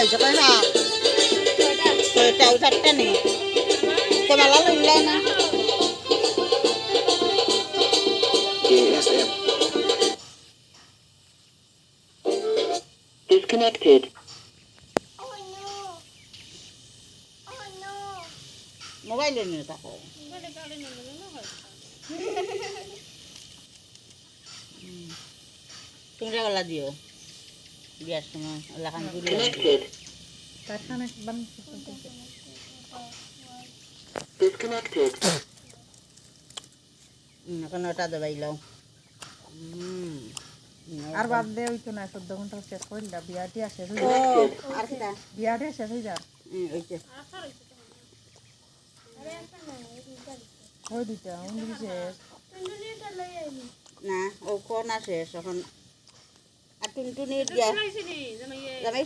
হয়েছে কয় না ছয়টা ও চারটা নেই তো মেলা লইলাই না GSM. Disconnected. মোবাইলে নিয়ে থাকো তোমরা গলা দিও বিয়ার সময় লাখান গুলি Connected. কারখানা বান Disconnected. এখন ওটা দেবাইলাও আর বাদ দে হইতো না 14 ঘন্টা শেষ কইলা বিয়াটি শেষ হই ও যায় আর কিটা বিয়াটি শেষ হই যায় ওইটা ওই দুইটা উনি শেষ না ও কোন আসে এখন আর টুনটুনি দিয়া জামাই